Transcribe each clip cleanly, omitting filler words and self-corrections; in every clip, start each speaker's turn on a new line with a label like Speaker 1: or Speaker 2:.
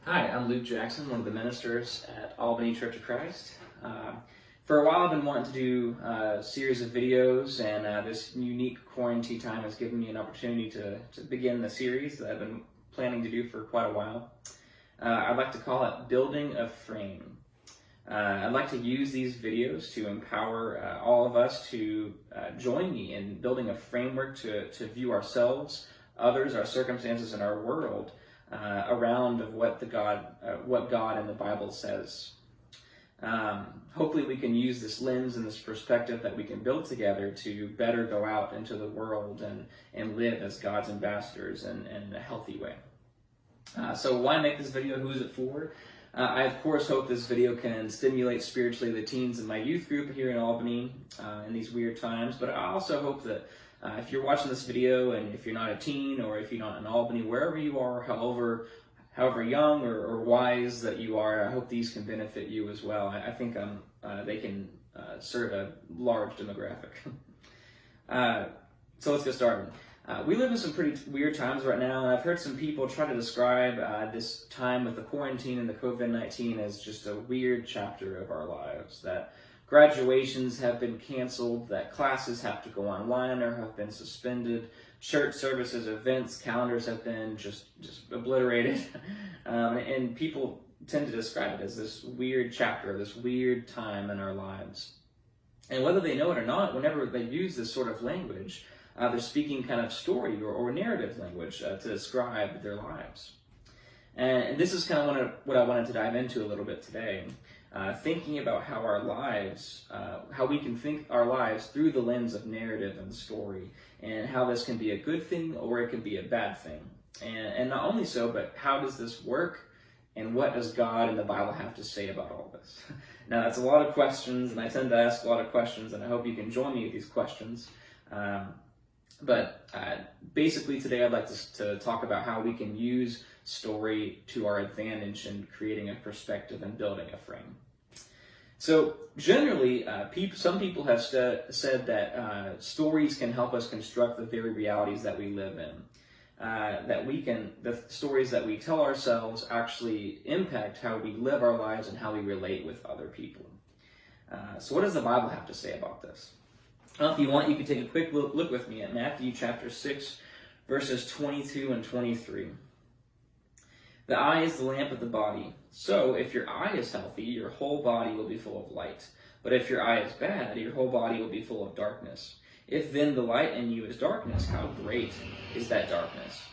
Speaker 1: Hi, I'm Luke Jackson, one of the ministers at Albany Church of Christ. For a while I've been wanting to do a series of videos, and this unique quarantine time has given me an opportunity to begin the series that I've been planning to do for quite a while. I'd like to call it Building a Frame. I'd like to use these videos to empower all of us to join me in building a framework to view ourselves, others, our circumstances, and our world around of what God and the Bible says. Hopefully we can use this lens and this perspective that we can build together to better go out into the world and live as God's ambassadors in a healthy way. So why make this video? Who is it for? I of course hope this video can stimulate spiritually the teens in my youth group here in Albany in these weird times, but I also hope that if you're watching this video and if you're not a teen or if you're not in Albany, wherever you are, however young or wise that you are, I hope these can benefit you as well. I think they can serve a large demographic. So let's get started. We live in some pretty weird times right now, and I've heard some people try to describe this time with the quarantine and the COVID-19 as just a weird chapter of our lives, that graduations have been canceled, that classes have to go online or have been suspended, church services, events, calendars have been just obliterated, and people tend to describe it as this weird chapter, this weird time in our lives. And whether they know it or not, whenever they use this sort of language, they're speaking kind of story or narrative language to describe their lives. And this is kind of what I wanted to dive into a little bit today. Thinking about how our lives, how we can think our lives through the lens of narrative and story, and how this can be a good thing or it can be a bad thing. And not only so, but how does this work, and what does God and the Bible have to say about all this? Now, that's a lot of questions, and I tend to ask a lot of questions, and I hope you can join me with these questions. But basically today I'd like to talk about how we can use story to our advantage in creating a perspective and building a frame. So generally, some people have said that stories can help us construct the very realities that we live in. The stories that we tell ourselves actually impact how we live our lives and how we relate with other people. So what does the Bible have to say about this? Well, if you want, you can take a quick look with me at Matthew chapter 6, verses 22 and 23. The eye is the lamp of the body. So, if your eye is healthy, your whole body will be full of light. But if your eye is bad, your whole body will be full of darkness. If then the light in you is darkness, how great is that darkness?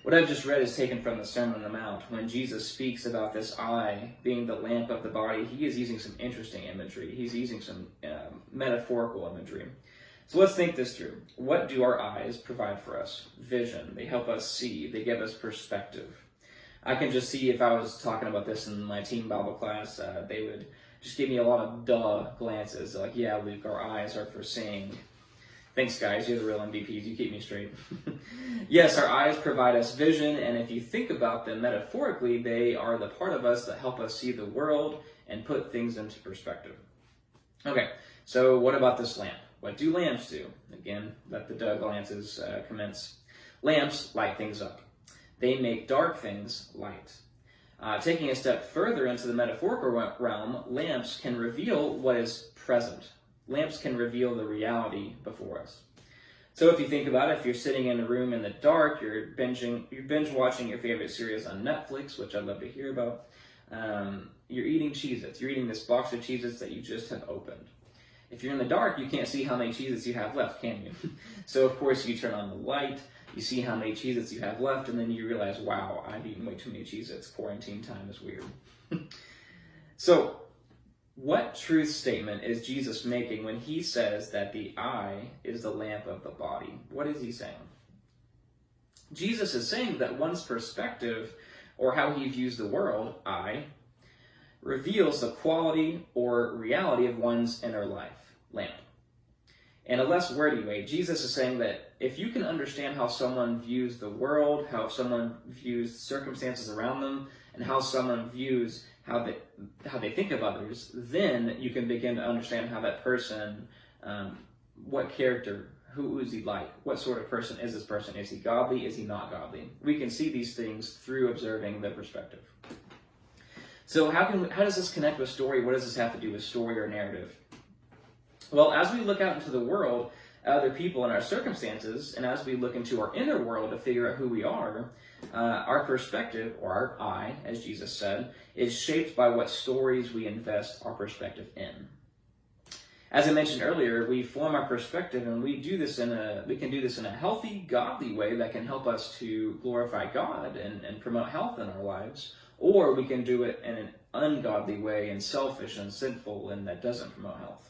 Speaker 1: What I've just read is taken from the Sermon on the Mount. When Jesus speaks about this eye being the lamp of the body, he is using some interesting imagery. He's using some metaphorical imagery. So let's think this through. What do our eyes provide for us? Vision. They help us see. They give us perspective. I can just see if I was talking about this in my teen Bible class, they would just give me a lot of duh glances. Like, yeah, Luke, our eyes are for seeing. Thanks, guys. You're the real MVPs. You keep me straight. Yes, our eyes provide us vision, and if you think about them metaphorically, they are the part of us that help us see the world and put things into perspective. Okay, so what about this lamp? What do lamps do? Again, let the duh glances commence. Lamps light things up. They make dark things light. Taking a step further into the metaphorical realm, lamps can reveal what is present. Lamps can reveal the reality before us. So if you think about it, if you're sitting in a room in the dark, you're binge watching your favorite series on Netflix, which I'd love to hear about. You're eating Cheez-Its. You're eating this box of Cheez-Its that you just have opened. If you're in the dark, you can't see how many Cheez-Its you have left, can you? So of course you turn on the light, you see how many Cheez-Its you have left, and then you realize, wow, I've eaten way too many Cheez-Its. Quarantine time is weird. So, what truth statement is Jesus making when he says that the eye is the lamp of the body? What is he saying? Jesus is saying that one's perspective, or how he views the world, eye, reveals the quality or reality of one's inner life, lamp. In a less wordy way, Jesus is saying that if you can understand how someone views the world, how someone views circumstances around them, and how someone views how they think of others, then you can begin to understand how that person, what character Who is he like? What sort of person is this person? Is he godly? Is he not godly? We can see these things through observing the perspective. So how does this connect with story? What does this have to do with story or narrative? Well, as we look out into the world, other people and our circumstances, and as we look into our inner world to figure out who we are, our perspective, or our I, as Jesus said, is shaped by what stories we invest our perspective in. As I mentioned earlier, we form our perspective, and we can do this in a healthy, godly way that can help us to glorify God and promote health in our lives, or we can do it in an ungodly way and selfish and sinful and that doesn't promote health.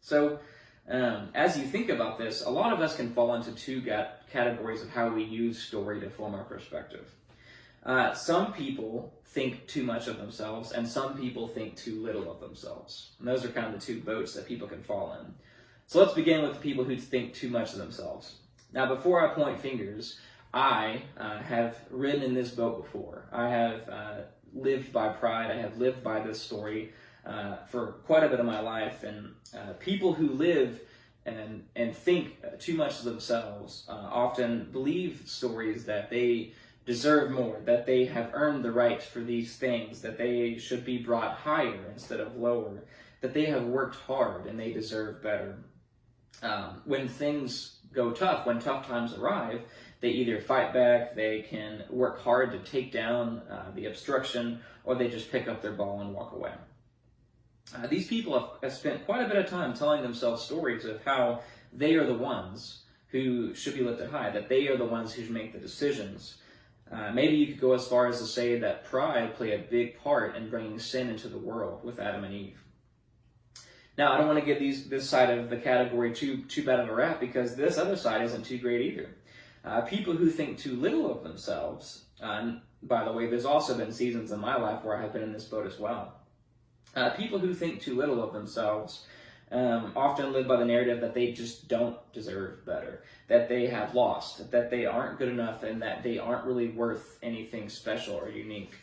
Speaker 1: So, as you think about this, a lot of us can fall into two categories of how we use story to form our perspective. Some people think too much of themselves, and some people think too little of themselves. And those are kind of the two boats that people can fall in. So let's begin with the people who think too much of themselves. Now, before I point fingers, I have ridden in this boat before. I have lived by pride. I have lived by this story for quite a bit of my life. And people who live and think too much of themselves often believe stories that they deserve more, that they have earned the right for these things, that they should be brought higher instead of lower, that they have worked hard and they deserve better. When things go tough, when tough times arrive, they either fight back, they can work hard to take down the obstruction, or they just pick up their ball and walk away. These people have spent quite a bit of time telling themselves stories of how they are the ones who should be lifted high, that they are the ones who should make the decisions. Maybe you could go as far as to say that pride played a big part in bringing sin into the world with Adam and Eve. Now, I don't want to give this side of the category too bad of a rap, because this other side isn't too great either. People who think too little of themselves, by the way, there's also been seasons in my life where I have been in this boat as well. People who think too little of themselves often live by the narrative that they just don't deserve better, that they have lost, that they aren't good enough, and that they aren't really worth anything special or unique.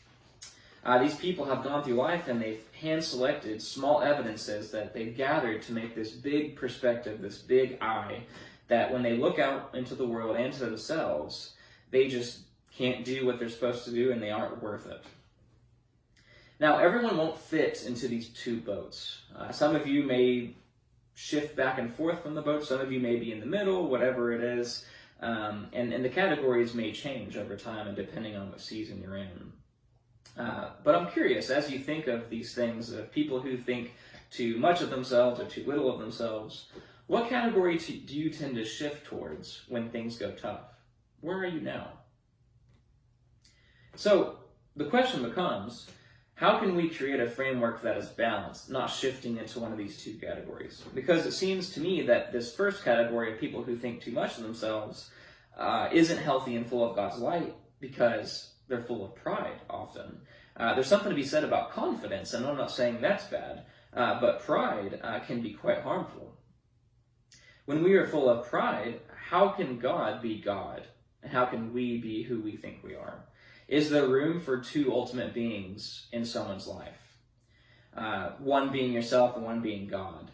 Speaker 1: These people have gone through life and they've hand-selected small evidences that they've gathered to make this big perspective, this big I, that when they look out into the world and to themselves, they just can't do what they're supposed to do and they aren't worth it. Now, everyone won't fit into these two boats. Some of you may shift back and forth from the boat. Some of you may be in the middle, whatever it is. And the categories may change over time and depending on what season you're in. But I'm curious, as you think of these things, of people who think too much of themselves or too little of themselves, what category do you tend to shift towards when things go tough? Where are you now? So the question becomes, how can we create a framework that is balanced, not shifting into one of these two categories? Because it seems to me that this first category of people who think too much of themselves isn't healthy and full of God's light, because they're full of pride often. There's something to be said about confidence, and I'm not saying that's bad, but pride can be quite harmful. When we are full of pride, how can God be God? And how can we be who we think we are? Is there room for two ultimate beings in someone's life? One being yourself and one being God.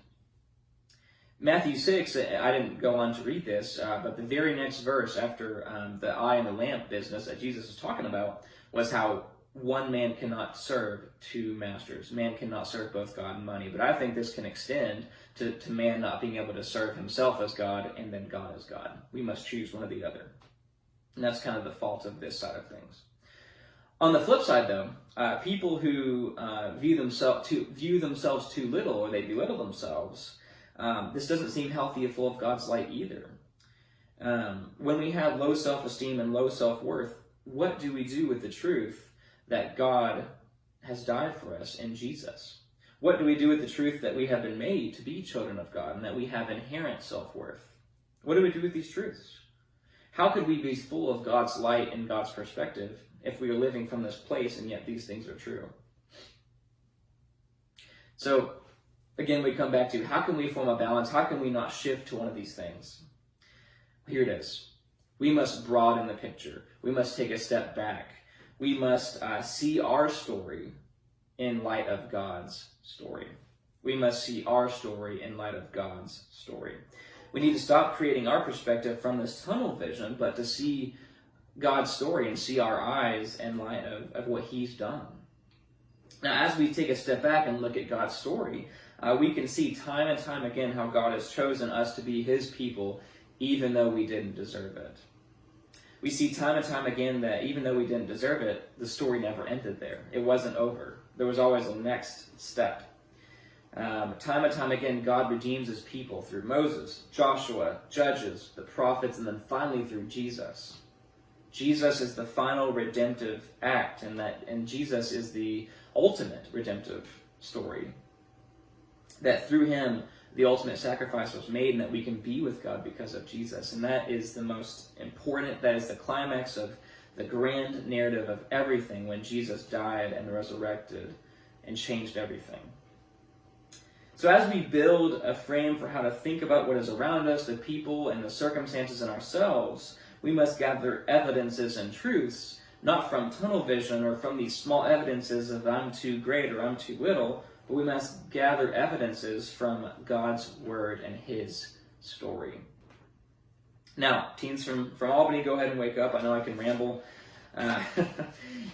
Speaker 1: Matthew 6, I didn't go on to read this, but the very next verse after the eye and the lamp business that Jesus was talking about was how one man cannot serve two masters. Man cannot serve both God and money. But I think this can extend to man not being able to serve himself as God and then God as God. We must choose one or the other. And that's kind of the fault of this side of things. On the flip side, though, people who view themselves too little, or they belittle themselves, this doesn't seem healthy and full of God's light either. When we have low self-esteem and low self-worth, what do we do with the truth that God has died for us in Jesus? What do we do with the truth that we have been made to be children of God and that we have inherent self-worth? What do we do with these truths? How could we be full of God's light and God's perspective if we are living from this place and yet these things are true? So, again, we come back to, how can we form a balance? How can we not shift to one of these things? Here it is. We must broaden the picture. We must take a step back. We must see our story in light of God's story. We must see our story in light of God's story. We need to stop creating our perspective from this tunnel vision, but to see God's story and see our eyes in light of what he's done. Now, as we take a step back and look at God's story, we can see time and time again how God has chosen us to be his people, even though we didn't deserve it. We see time and time again that even though we didn't deserve it, the story never ended there. It wasn't over. There was always a next step. Time and time again, God redeems his people through Moses, Joshua, Judges, the prophets, and then finally through Jesus. Jesus is the final redemptive act, and Jesus is the ultimate redemptive story. That through him, the ultimate sacrifice was made, and that we can be with God because of Jesus. And that is the most important, that is the climax of the grand narrative of everything, when Jesus died and resurrected and changed everything. So as we build a frame for how to think about what is around us, the people and the circumstances in ourselves, we must gather evidences and truths, not from tunnel vision or from these small evidences of I'm too great or I'm too little, but we must gather evidences from God's word and his story. Now, teens from Albany, go ahead and wake up. I know I can ramble.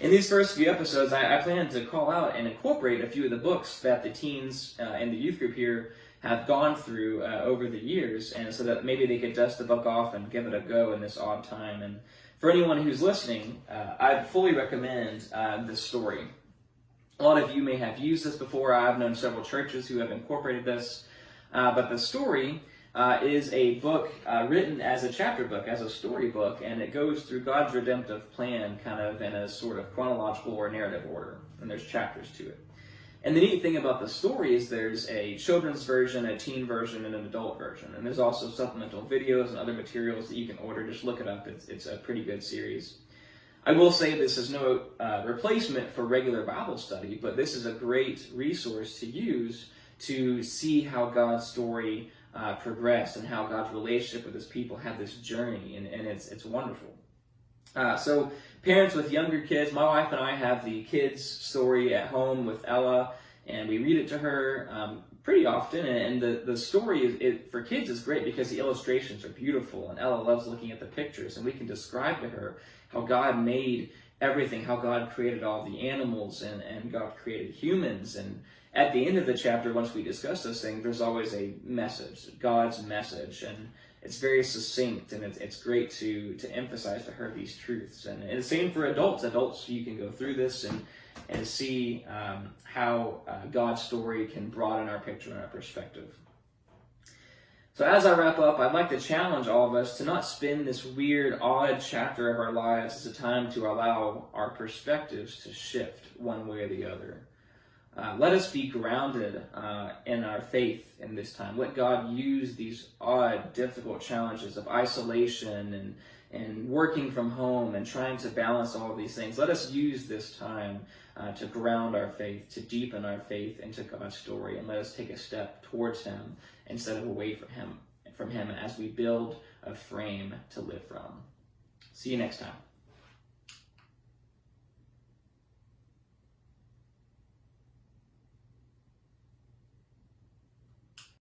Speaker 1: In these first few episodes, I plan to call out and incorporate a few of the books that the teens in the youth group here have gone through over the years, and so that maybe they could dust the book off and give it a go in this odd time. And for anyone who's listening, I'd fully recommend this story. A lot of you may have used this before. I've known several churches who have incorporated this, but the story is a book written as a chapter book, as a story book, and it goes through God's redemptive plan kind of in a sort of chronological or narrative order, and there's chapters to it. And the neat thing about the story is there's a children's version, a teen version, and an adult version, and there's also supplemental videos and other materials that you can order. Just look it up. It's a pretty good series. I will say this is no replacement for regular Bible study, but this is a great resource to use to see how God's story progressed and how God's relationship with his people had this journey, and it's wonderful. So parents with younger kids, my wife and I have the kids' story at home with Ella, and we read it to her pretty often, and the story for kids is great because the illustrations are beautiful, and Ella loves looking at the pictures, and we can describe to her how God made everything, how God created all the animals, and God created humans. And at the end of the chapter, once we discuss those things, there's always a message, God's message, and it's very succinct, and it's great to emphasize to her these truths. And the same for adults. Adults, you can go through this and see how God's story can broaden our picture and our perspective. So as I wrap up, I'd like to challenge all of us to not spend this weird, odd chapter of our lives as a time to allow our perspectives to shift one way or the other. Let us be grounded in our faith in this time. Let God use these odd, difficult challenges of isolation and working from home and trying to balance all of these things. Let us use this time to ground our faith, to deepen our faith into God's story, and let us take a step towards him instead of away from him as we build a frame to live from. See you next time.